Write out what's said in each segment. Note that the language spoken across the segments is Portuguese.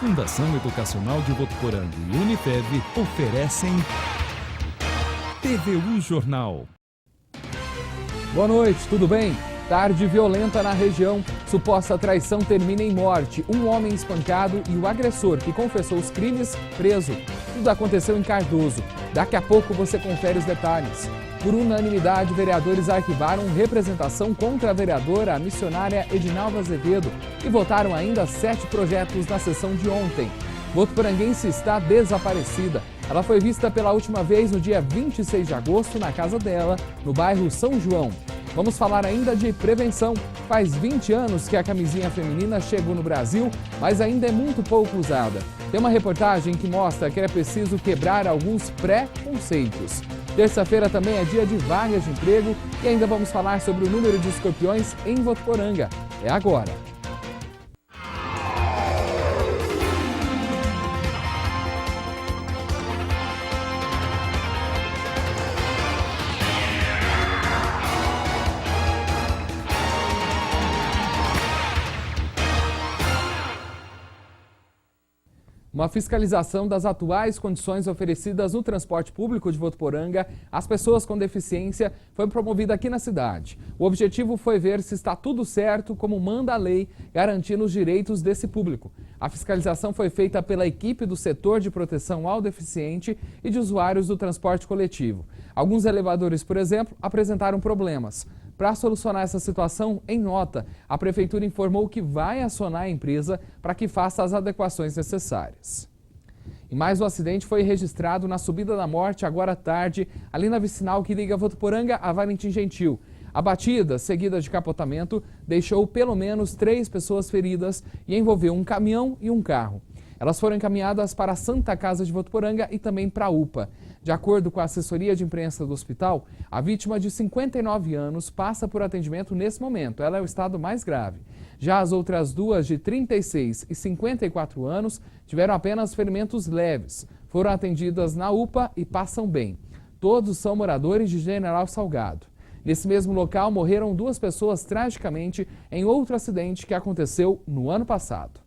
Fundação Educacional de Votuporanga e Unifev oferecem TVU Jornal. Boa noite, tudo bem? Tarde violenta na região. Suposta traição termina em morte. Um homem espancado e o agressor, que confessou os crimes, preso. Tudo aconteceu em Cardoso. Daqui a pouco você confere os detalhes. Por unanimidade, vereadores arquivaram representação contra a vereadora, a missionária Edinalva Azevedo, e votaram ainda 7 projetos na sessão de ontem. Votuporanguense está desaparecida. Ela foi vista pela última vez no dia 26 de agosto na casa dela, no bairro São João. Vamos falar ainda de prevenção. Faz 20 anos que a camisinha feminina chegou no Brasil, mas ainda é muito pouco usada. Tem uma reportagem que mostra que é preciso quebrar alguns pré-conceitos. Terça-feira também é dia de vagas de emprego e ainda vamos falar sobre o número de escorpiões em Votuporanga. É agora. Uma fiscalização das atuais condições oferecidas no transporte público de Votuporanga às pessoas com deficiência foi promovida aqui na cidade. O objetivo foi ver se está tudo certo, como manda a lei, garantindo os direitos desse público. A fiscalização foi feita pela equipe do setor de proteção ao deficiente e de usuários do transporte coletivo. Alguns elevadores, por exemplo, apresentaram problemas. Para solucionar essa situação, em nota, a Prefeitura informou que vai acionar a empresa para que faça as adequações necessárias. E mais um acidente foi registrado na subida da morte agora à tarde, ali na vicinal que liga Votuporanga a Valentim Gentil. A batida, seguida de capotamento, deixou pelo menos 3 pessoas feridas e envolveu um caminhão e um carro. Elas foram encaminhadas para a Santa Casa de Votuporanga e também para a UPA. De acordo com a assessoria de imprensa do hospital, a vítima de 59 anos passa por atendimento nesse momento. Ela é o estado mais grave. Já as outras duas, de 36 e 54 anos, tiveram apenas ferimentos leves. Foram atendidas na UPA e passam bem. Todos são moradores de General Salgado. Nesse mesmo local, morreram 2 pessoas tragicamente em outro acidente que aconteceu no ano passado.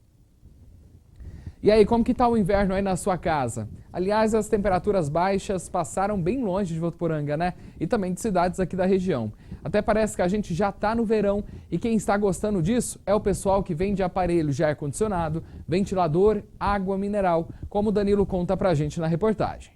E aí, como que está o inverno aí na sua casa? Aliás, as temperaturas baixas passaram bem longe de Votuporanga, né? E também de cidades aqui da região. Até parece que a gente já está no verão e quem está gostando disso é o pessoal que vende aparelhos de ar-condicionado, ventilador, água mineral, como o Danilo conta pra gente na reportagem.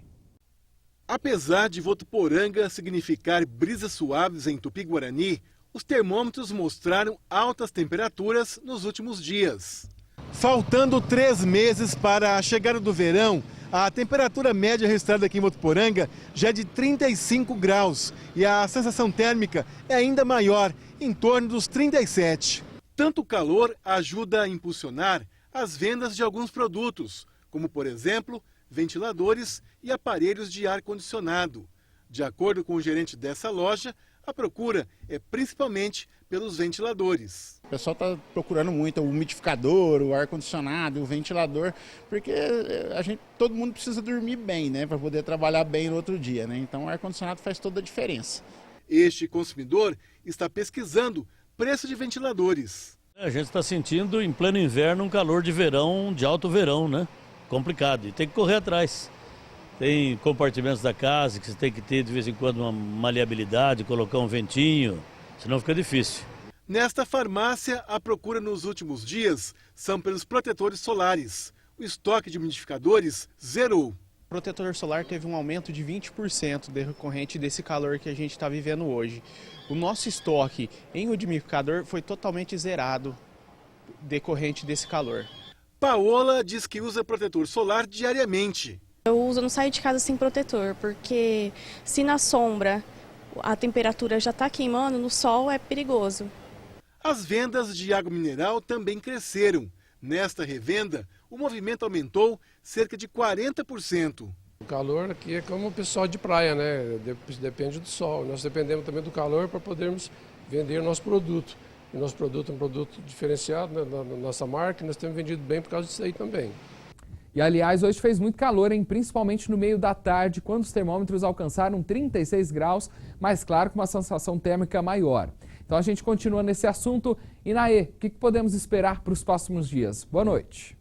Apesar de Votuporanga significar brisas suaves em Tupi-Guarani, os termômetros mostraram altas temperaturas nos últimos dias. Faltando 3 meses para a chegada do verão, a temperatura média registrada aqui em Votuporanga já é de 35 graus e a sensação térmica é ainda maior, em torno dos 37. Tanto calor ajuda a impulsionar as vendas de alguns produtos, como por exemplo, ventiladores e aparelhos de ar-condicionado. De acordo com o gerente dessa loja, a procura é principalmente pelos ventiladores. O pessoal está procurando muito o umidificador, o ar-condicionado, o ventilador, porque todo mundo precisa dormir bem, né, para poder trabalhar bem no outro dia, né? Então o ar-condicionado faz toda a diferença. Este consumidor está pesquisando preço de ventiladores. A gente está sentindo em pleno inverno um calor de verão, de alto verão, né? Complicado, e tem que correr atrás. Tem compartimentos da casa que você tem que ter de vez em quando uma maleabilidade, colocar um ventinho, senão fica difícil. Nesta farmácia, a procura nos últimos dias são pelos protetores solares. O estoque de umidificadores zerou. O protetor solar teve um aumento de 20% decorrente desse calor que a gente está vivendo hoje. O nosso estoque em umidificador foi totalmente zerado decorrente desse calor. Paola diz que usa protetor solar diariamente. Eu não saio de casa sem protetor, porque se na sombra a temperatura já está queimando, no sol é perigoso. As vendas de água mineral também cresceram. Nesta revenda, o movimento aumentou cerca de 40%. O calor aqui é como o pessoal de praia, né? Depende do sol. Nós dependemos também do calor para podermos vender o nosso produto. E nosso produto é um produto diferenciado, né, da nossa marca, e nós temos vendido bem por causa disso aí também. E, aliás, hoje fez muito calor, hein? Principalmente no meio da tarde, quando os termômetros alcançaram 36 graus, mas claro, com uma sensação térmica maior. Então a gente continua nesse assunto. E, Naê, o que podemos esperar para os próximos dias? Boa noite.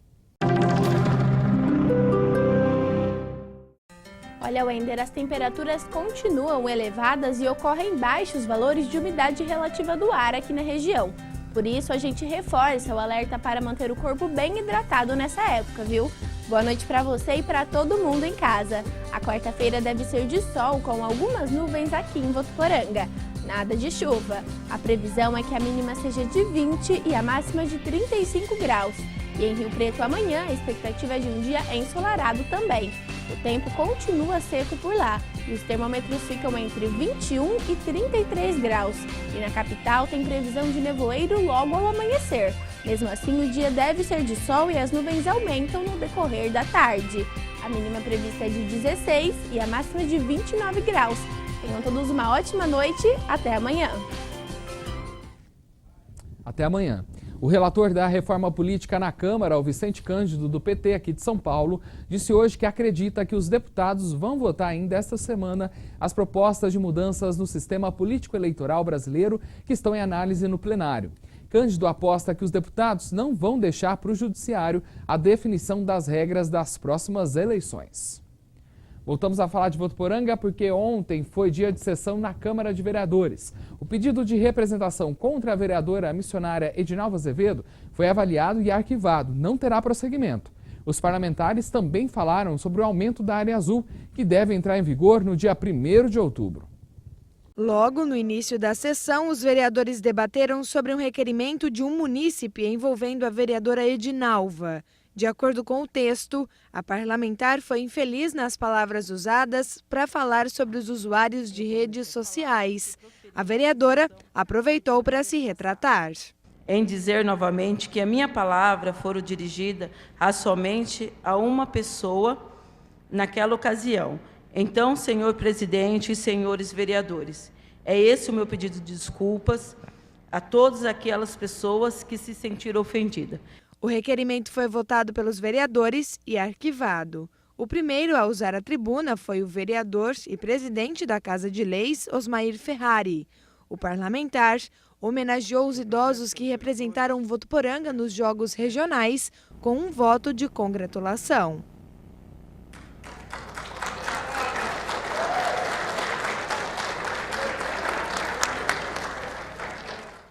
Olha, Wender, as temperaturas continuam elevadas e ocorrem baixos valores de umidade relativa do ar aqui na região. Por isso, a gente reforça o alerta para manter o corpo bem hidratado nessa época, viu? Boa noite para você e para todo mundo em casa. A quarta-feira deve ser de sol com algumas nuvens aqui em Votuporanga. Nada de chuva. A previsão é que a mínima seja de 20 e a máxima de 35 graus. E em Rio Preto amanhã a expectativa é de um dia ensolarado também. O tempo continua seco por lá e os termômetros ficam entre 21 e 33 graus. E na capital tem previsão de nevoeiro logo ao amanhecer. Mesmo assim, o dia deve ser de sol e as nuvens aumentam no decorrer da tarde. A mínima prevista é de 16 e a máxima de 29 graus. Tenham todos uma ótima noite. Até amanhã. Até amanhã. O relator da reforma política na Câmara, o Vicente Cândido, do PT aqui de São Paulo, disse hoje que acredita que os deputados vão votar ainda esta semana as propostas de mudanças no sistema político-eleitoral brasileiro que estão em análise no plenário. Cândido aposta que os deputados não vão deixar para o Judiciário a definição das regras das próximas eleições. Voltamos a falar de Votuporanga porque ontem foi dia de sessão na Câmara de Vereadores. O pedido de representação contra a vereadora missionária Edinalva Azevedo foi avaliado e arquivado, não terá prosseguimento. Os parlamentares também falaram sobre o aumento da área azul, que deve entrar em vigor no dia 1º de outubro. Logo no início da sessão, os vereadores debateram sobre um requerimento de um munícipe envolvendo a vereadora Edinalva. De acordo com o texto, a parlamentar foi infeliz nas palavras usadas para falar sobre os usuários de redes sociais. A vereadora aproveitou para se retratar. Em dizer novamente que a minha palavra fora dirigida somente a uma pessoa naquela ocasião. Então, senhor presidente e senhores vereadores, é esse o meu pedido de desculpas a todas aquelas pessoas que se sentiram ofendidas. O requerimento foi votado pelos vereadores e arquivado. O primeiro a usar a tribuna foi o vereador e presidente da Casa de Leis, Osmair Ferrari. O parlamentar homenageou os idosos que representaram Votuporanga nos jogos regionais com um voto de congratulação.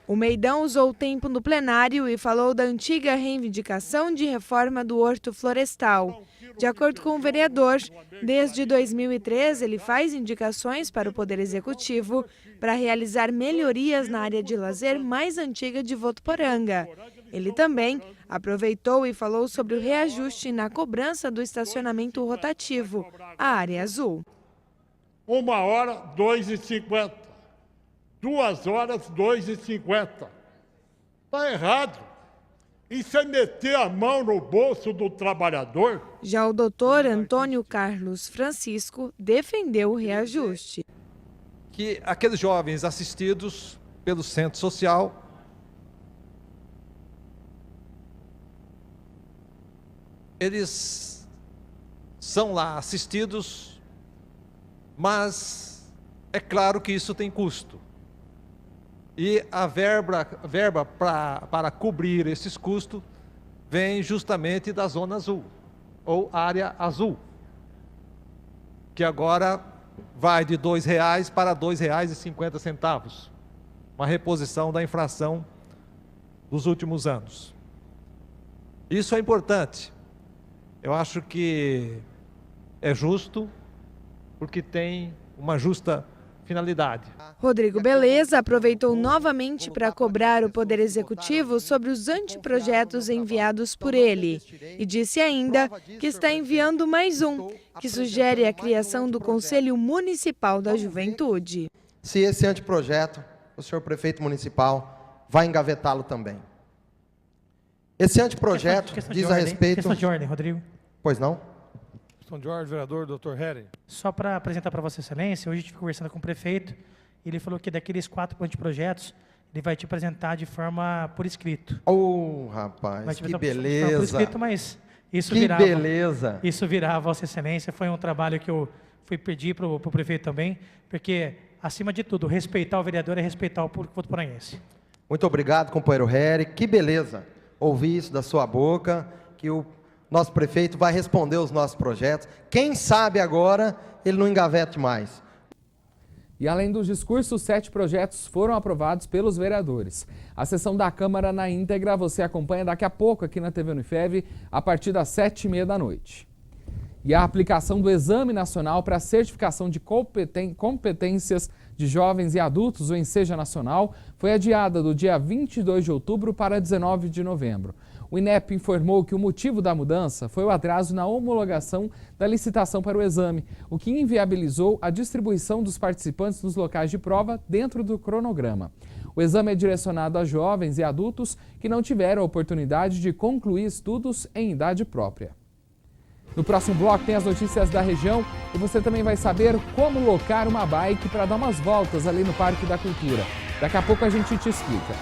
O Meidão usou o tempo no plenário e falou da antiga reivindicação de reforma do Horto Florestal. De acordo com o vereador, desde 2013 ele faz indicações para o Poder Executivo para realizar melhorias na área de lazer mais antiga de Votuporanga. Ele também aproveitou e falou sobre o reajuste na cobrança do estacionamento rotativo, a área azul. 1 hora, R$ 2,50. 2 horas, R$ 2,50. Está errado. Isso é meter a mão no bolso do trabalhador. Já o doutor Antônio Carlos Francisco defendeu o reajuste. Que aqueles jovens assistidos pelo centro social eles são lá assistidos, mas é claro que isso tem custo. E a verba para cobrir esses custos vem justamente da Zona Azul, ou Área Azul, que agora vai de R$ 2,00 para R$ 2,50, uma reposição da inflação dos últimos anos. Isso é importante. Eu acho que é justo, porque tem uma justa finalidade. Rodrigo Beleza aproveitou novamente para cobrar o Poder Executivo sobre os anteprojetos enviados por ele e disse ainda que está enviando mais um, que sugere a criação do Conselho Municipal da Juventude. Se esse anteprojeto, o senhor prefeito municipal vai engavetá-lo também. Esse anteprojeto diz a respeito... Questão de ordem, Rodrigo. Pois não? Questão de ordem, vereador, doutor Hering. Só para apresentar para Vossa Excelência, hoje a gente ficou conversando com o prefeito, e ele falou que daqueles 4 anteprojetos, ele vai te apresentar de forma por escrito. Rapaz, que beleza! Por escrito, mas isso que virava, beleza! Isso virá, Vossa Excelência, foi um trabalho que eu fui pedir para o prefeito também, porque, acima de tudo, respeitar o vereador é respeitar o público votuporanguense. Muito obrigado, companheiro Hering. Que beleza ouvir isso da sua boca, que o nosso prefeito vai responder os nossos projetos. Quem sabe agora ele não engavete mais. E além dos discursos, 7 projetos foram aprovados pelos vereadores. A sessão da Câmara na íntegra você acompanha daqui a pouco aqui na TV Unifev, a partir das 7h30 da noite. E a aplicação do Exame Nacional para a Certificação de Competências de Jovens e Adultos, o Enseja Nacional, foi adiada do dia 22 de outubro para 19 de novembro. O INEP informou que o motivo da mudança foi o atraso na homologação da licitação para o exame, o que inviabilizou a distribuição dos participantes nos locais de prova dentro do cronograma. O exame é direcionado a jovens e adultos que não tiveram a oportunidade de concluir estudos em idade própria. No próximo bloco tem as notícias da região e você também vai saber como locar uma bike para dar umas voltas ali no Parque da Cultura. Daqui a pouco a gente te explica.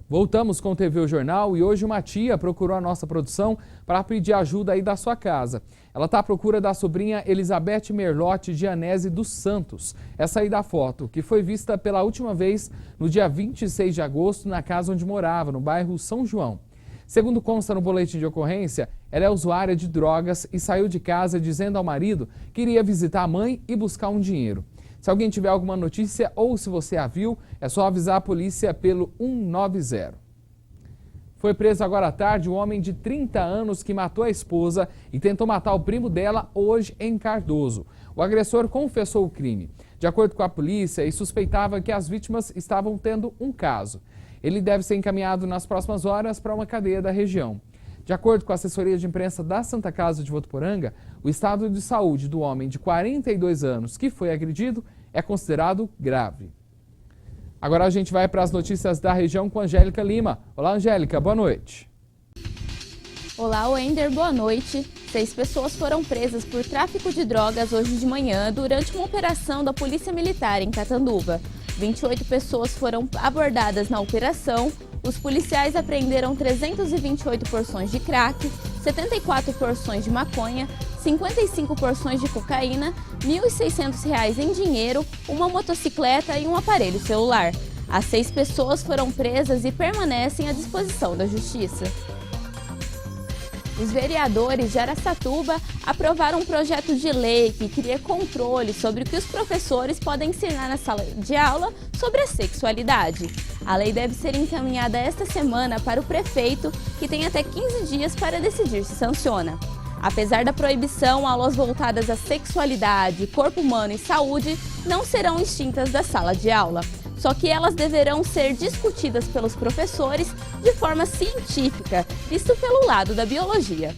Voltamos com o TV O Jornal e hoje uma tia procurou a nossa produção para pedir ajuda aí da sua casa. Ela está à procura da sobrinha Elizabeth Merlotti Gianese dos Santos. Essa aí da foto, que foi vista pela última vez no dia 26 de agosto na casa onde morava, no bairro São João. Segundo consta no boletim de ocorrência, ela é usuária de drogas e saiu de casa dizendo ao marido que iria visitar a mãe e buscar um dinheiro. Se alguém tiver alguma notícia ou se você a viu, é só avisar a polícia pelo 190. Foi preso agora à tarde um homem de 30 anos que matou a esposa e tentou matar o primo dela hoje em Cardoso. O agressor confessou o crime. De acordo com a polícia, ele suspeitava que as vítimas estavam tendo um caso. Ele deve ser encaminhado nas próximas horas para uma cadeia da região. De acordo com a assessoria de imprensa da Santa Casa de Votuporanga, o estado de saúde do homem de 42 anos que foi agredido é considerado grave. Agora a gente vai para as notícias da região com a Angélica Lima. Olá, Angélica, boa noite. Olá, Wender, boa noite. 6 pessoas foram presas por tráfico de drogas hoje de manhã durante uma operação da Polícia Militar em Catanduva. 28 pessoas foram abordadas na operação. Os policiais apreenderam 328 porções de crack, 74 porções de maconha, 55 porções de cocaína, R$ 1.600 em dinheiro, uma motocicleta e um aparelho celular. As 6 pessoas foram presas e permanecem à disposição da Justiça. Os vereadores de Araçatuba aprovaram um projeto de lei que cria controle sobre o que os professores podem ensinar na sala de aula sobre a sexualidade. A lei deve ser encaminhada esta semana para o prefeito, que tem até 15 dias para decidir se sanciona. Apesar da proibição, aulas voltadas à sexualidade, corpo humano e saúde não serão extintas da sala de aula. Só que elas deverão ser discutidas pelos professores de forma científica, visto pelo lado da biologia.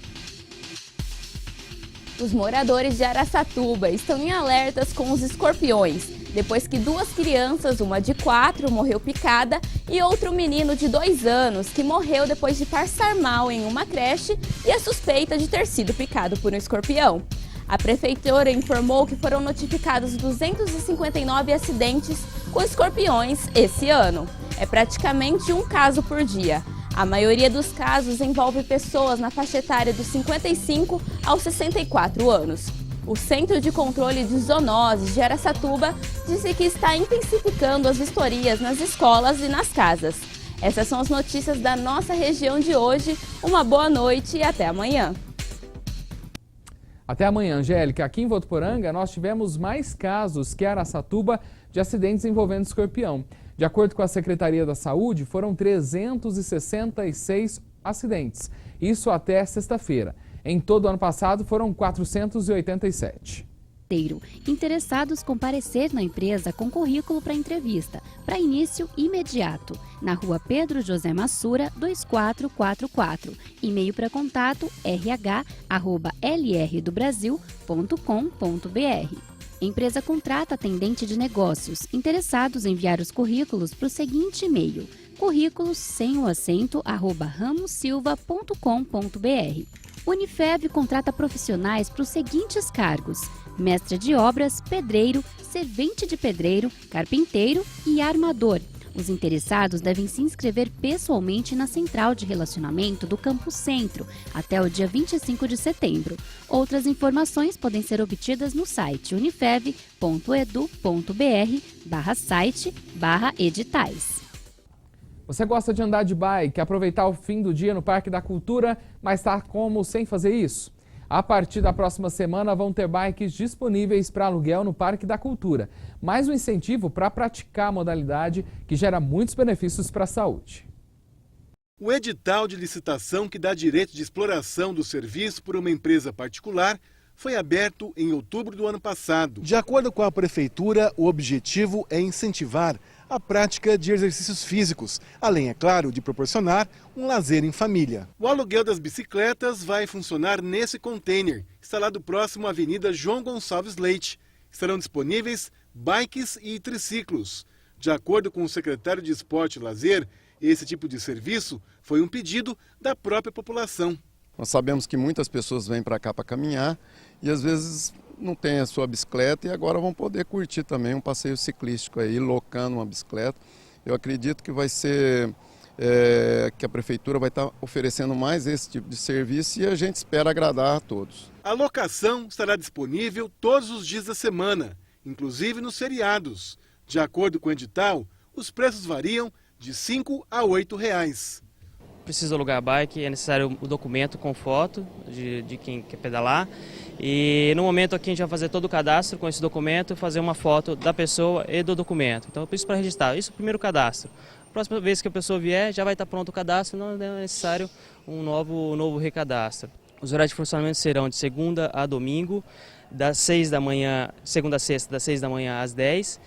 Os moradores de Araçatuba estão em alertas com os escorpiões, depois que 2 crianças, uma de 4, morreu picada e outro menino de 2 anos, que morreu depois de passar mal em uma creche e a suspeita de ter sido picado por um escorpião. A prefeitura informou que foram notificados 259 acidentes com escorpiões esse ano. É praticamente um caso por dia. A maioria dos casos envolve pessoas na faixa etária dos 55 aos 64 anos. O Centro de Controle de Zoonoses de Araçatuba disse que está intensificando as vistorias nas escolas e nas casas. Essas são as notícias da nossa região de hoje. Uma boa noite e até amanhã. Até amanhã, Angélica. Aqui em Votuporanga, nós tivemos mais casos que Araçatuba de acidentes envolvendo escorpião. De acordo com a Secretaria da Saúde, foram 366 acidentes. Isso até sexta-feira. Em todo o ano passado, foram 487. Interessados comparecer na empresa com currículo para entrevista, para início imediato, na rua Pedro José Massura, 2444. E-mail para contato rh@lrdobrasil.com.br. Empresa contrata atendente de negócios. Interessados em enviar os currículos para o seguinte e-mail: currículos sem o acento @ramosilva.com.br. Unifev contrata profissionais para os seguintes cargos: mestre de obras, pedreiro, servente de pedreiro, carpinteiro e armador. Os interessados devem se inscrever pessoalmente na Central de Relacionamento do Campo Centro até o dia 25 de setembro. Outras informações podem ser obtidas no site unifev.edu.br/site/editais. Você gosta de andar de bike, aproveitar o fim do dia no Parque da Cultura, mas está como sem fazer isso? A partir da próxima semana vão ter bikes disponíveis para aluguel no Parque da Cultura. Mais um incentivo para praticar a modalidade que gera muitos benefícios para a saúde. O edital de licitação que dá direito de exploração do serviço por uma empresa particular foi aberto em outubro do ano passado. De acordo com a Prefeitura, o objetivo é incentivar a prática de exercícios físicos, além, é claro, de proporcionar um lazer em família. O aluguel das bicicletas vai funcionar nesse container, instalado próximo à Avenida João Gonçalves Leite. Estarão disponíveis bikes e triciclos. De acordo com o secretário de Esporte e Lazer, esse tipo de serviço foi um pedido da própria população. Nós sabemos que muitas pessoas vêm para cá para caminhar e às vezes não tem a sua bicicleta e agora vão poder curtir também um passeio ciclístico aí, locando uma bicicleta. Eu acredito que vai ser, que a Prefeitura vai estar oferecendo mais esse tipo de serviço e a gente espera agradar a todos. A locação estará disponível todos os dias da semana, inclusive nos feriados. De acordo com o edital, os preços variam de R$ 5 a R$ 8. Precisa alugar a bike, é necessário o documento com foto de quem quer pedalar. E no momento aqui a gente vai fazer todo o cadastro com esse documento, fazer uma foto da pessoa e do documento. Então, isso para registrar. Isso é o primeiro cadastro. A próxima vez que a pessoa vier, já vai estar pronto o cadastro, não é necessário um novo recadastro. Os horários de funcionamento serão de segunda a domingo, das 6 da manhã, segunda a sexta, das 6 da manhã às 10.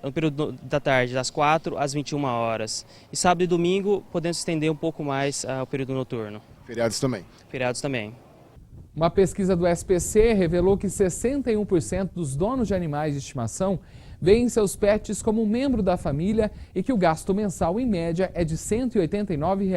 No período da tarde, das 4 às 21 horas. E sábado e domingo, podemos estender um pouco mais o período noturno. Feriados também? Feriados também. Uma pesquisa do SPC revelou que 61% dos donos de animais de estimação veem seus pets como um membro da família e que o gasto mensal, em média, é de R$ 189.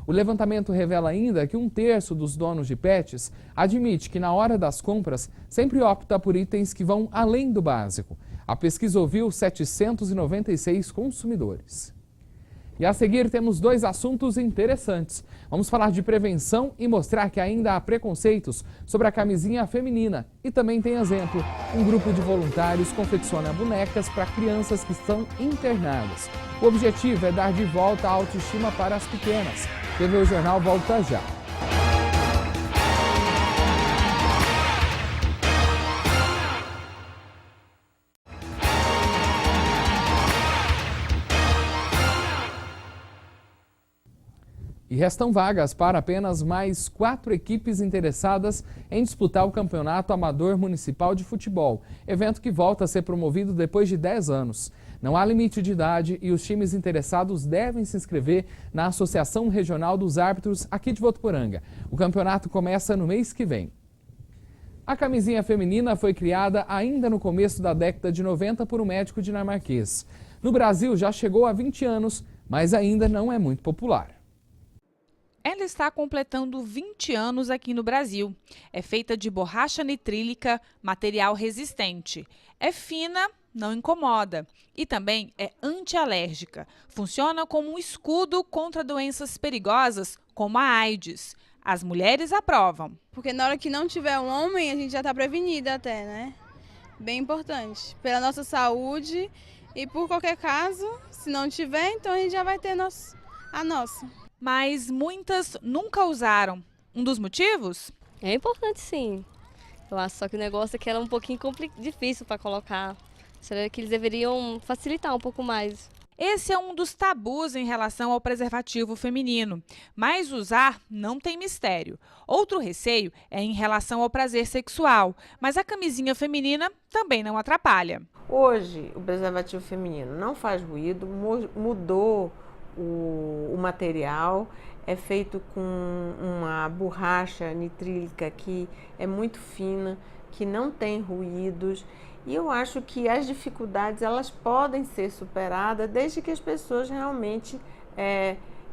O levantamento revela ainda que 1/3 dos donos de pets admite que, na hora das compras, sempre opta por itens que vão além do básico. A pesquisa ouviu 796 consumidores. E a seguir temos dois assuntos interessantes. Vamos falar de prevenção e mostrar que ainda há preconceitos sobre a camisinha feminina. E também tem exemplo, um grupo de voluntários confecciona bonecas para crianças que estão internadas. O objetivo é dar de volta a autoestima para as pequenas. TV O Jornal volta já. E restam vagas para apenas mais 4 equipes interessadas em disputar o Campeonato Amador Municipal de Futebol, evento que volta a ser promovido depois de 10 anos. Não há limite de idade e os times interessados devem se inscrever na Associação Regional dos Árbitros aqui de Votuporanga. O campeonato começa no mês que vem. A camisinha feminina foi criada ainda no começo da década de 90 por um médico dinamarquês. No Brasil já chegou há 20 anos, mas ainda não é muito popular. Ela está completando 20 anos aqui no Brasil. É feita de borracha nitrílica, material resistente. É fina, não incomoda. E também é antialérgica. Funciona como um escudo contra doenças perigosas, como a AIDS. As mulheres aprovam. Porque na hora que não tiver um homem, a gente já está prevenida até, né? Bem importante. Pela nossa saúde e por qualquer caso, se não tiver, então a gente já vai ter a nossa. Mas muitas nunca usaram. Um dos motivos? É importante, sim. Eu acho só que o negócio é que era um pouquinho difícil para colocar. Será que eles deveriam facilitar um pouco mais? Esse é um dos tabus em relação ao preservativo feminino. Mas usar não tem mistério. Outro receio é em relação ao prazer sexual. Mas a camisinha feminina também não atrapalha. Hoje, o preservativo feminino não faz ruído, mudou o material, é feito com uma borracha nitrílica que é muito fina, que não tem ruídos, e eu acho que as dificuldades elas podem ser superadas desde que as pessoas realmente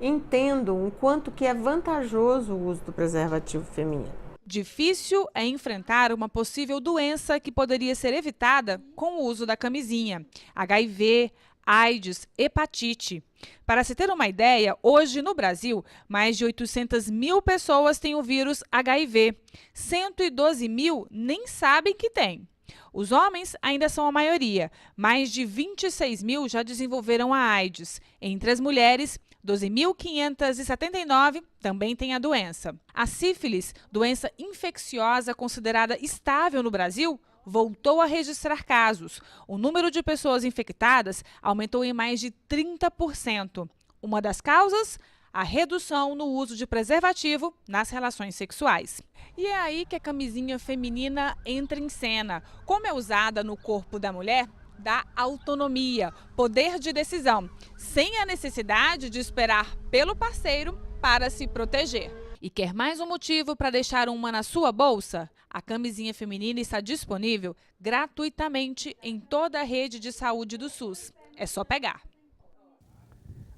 entendam o quanto que é vantajoso o uso do preservativo feminino. Difícil é enfrentar uma possível doença que poderia ser evitada com o uso da camisinha. HIV, AIDS, hepatite. Para se ter uma ideia, hoje no Brasil, mais de 800 mil pessoas têm o vírus HIV. 112 mil nem sabem que tem. Os homens ainda são a maioria. Mais de 26 mil já desenvolveram a AIDS. Entre as mulheres, 12.579 também têm a doença. A sífilis, doença infecciosa considerada estável no Brasil, voltou a registrar casos. O número de pessoas infectadas aumentou em mais de 30%. Uma das causas? A redução no uso de preservativo nas relações sexuais. E é aí que a camisinha feminina entra em cena. Como é usada no corpo da mulher, dá autonomia, poder de decisão, sem a necessidade de esperar pelo parceiro para se proteger. E quer mais um motivo para deixar uma na sua bolsa? A camisinha feminina está disponível gratuitamente em toda a rede de saúde do SUS. É só pegar.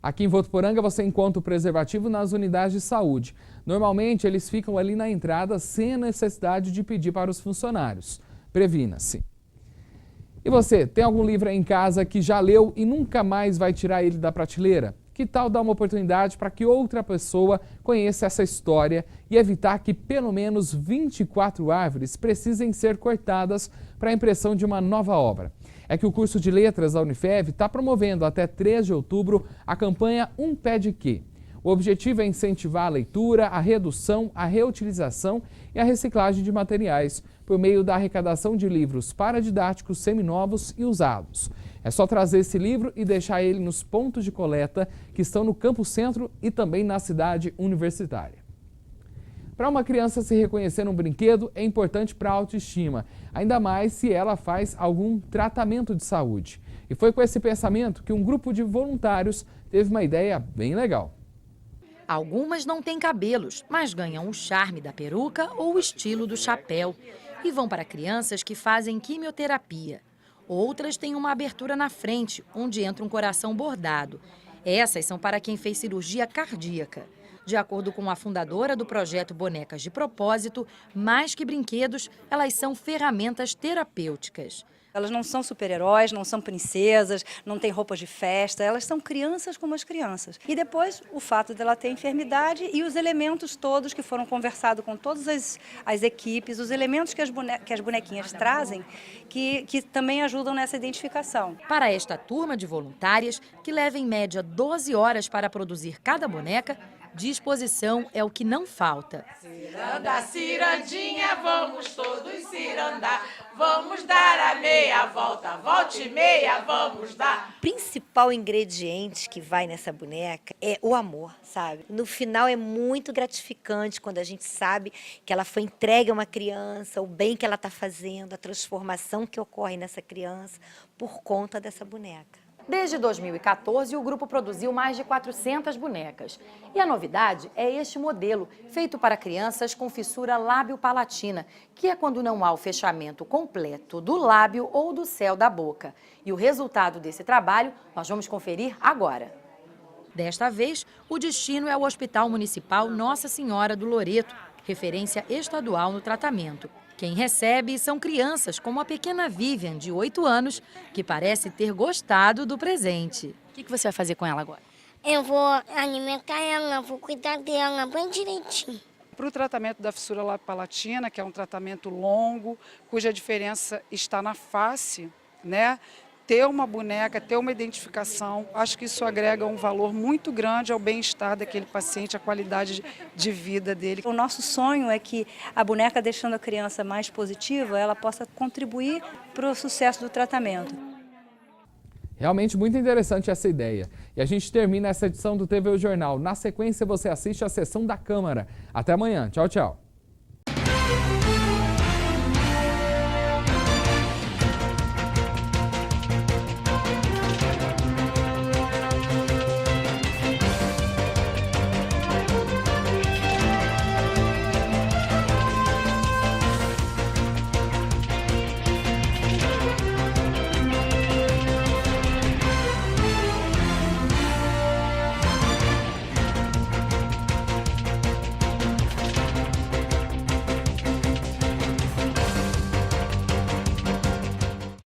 Aqui em Votuporanga você encontra o preservativo nas unidades de saúde. Normalmente eles ficam ali na entrada sem a necessidade de pedir para os funcionários. Previna-se. E você, tem algum livro aí em casa que já leu e nunca mais vai tirar ele da prateleira? Que tal dar uma oportunidade para que outra pessoa conheça essa história e evitar que pelo menos 24 árvores precisem ser cortadas para a impressão de uma nova obra? É que o curso de letras da Unifev está promovendo até 3 de outubro a campanha Um Pé de Quê? O objetivo é incentivar a leitura, a redução, a reutilização e a reciclagem de materiais por meio da arrecadação de livros paradidáticos seminovos e usados. É só trazer esse livro e deixar ele nos pontos de coleta que estão no Campo Centro e também na cidade universitária. Para uma criança se reconhecer num brinquedo é importante para a autoestima, ainda mais se ela faz algum tratamento de saúde. E foi com esse pensamento que um grupo de voluntários teve uma ideia bem legal. Algumas não têm cabelos, mas ganham o charme da peruca ou o estilo do chapéu. E vão para crianças que fazem quimioterapia. Outras têm uma abertura na frente, onde entra um coração bordado. Essas são para quem fez cirurgia cardíaca. De acordo com a fundadora do projeto Bonecas de Propósito, mais que brinquedos, elas são ferramentas terapêuticas. Elas não são super-heróis, não são princesas, não têm roupas de festa, elas são crianças como as crianças. E depois, o fato dela ter enfermidade e os elementos todos que foram conversados com todas as equipes, os elementos que as bonequinhas trazem, que também ajudam nessa identificação. Para esta turma de voluntárias, que leva em média 12 horas para produzir cada boneca, disposição é o que não falta. Ciranda, cirandinha, vamos todos cirandar, vamos dar a meia volta, volte e meia, vamos dar. O principal ingrediente que vai nessa boneca é o amor, sabe? No final é muito gratificante quando a gente sabe que ela foi entregue a uma criança, o bem que ela está fazendo, a transformação que ocorre nessa criança por conta dessa boneca. Desde 2014, o grupo produziu mais de 400 bonecas. E a novidade é este modelo, feito para crianças com fissura lábio-palatina, que é quando não há o fechamento completo do lábio ou do céu da boca. E o resultado desse trabalho nós vamos conferir agora. Desta vez, o destino é o Hospital Municipal Nossa Senhora do Loreto, referência estadual no tratamento. Quem recebe são crianças como a pequena Vivian, de 8 anos, que parece ter gostado do presente. O que você vai fazer com ela agora? Eu vou alimentar ela, vou cuidar dela bem direitinho. Para o tratamento da fissura lábio-palatina, que é um tratamento longo, cuja diferença está na face, né? Ter uma boneca, ter uma identificação, acho que isso agrega um valor muito grande ao bem-estar daquele paciente, à qualidade de vida dele. O nosso sonho é que a boneca, deixando a criança mais positiva, ela possa contribuir para o sucesso do tratamento. Realmente muito interessante essa ideia. E a gente termina essa edição do TV O Jornal. Na sequência você assiste a sessão da Câmara. Até amanhã. Tchau, tchau.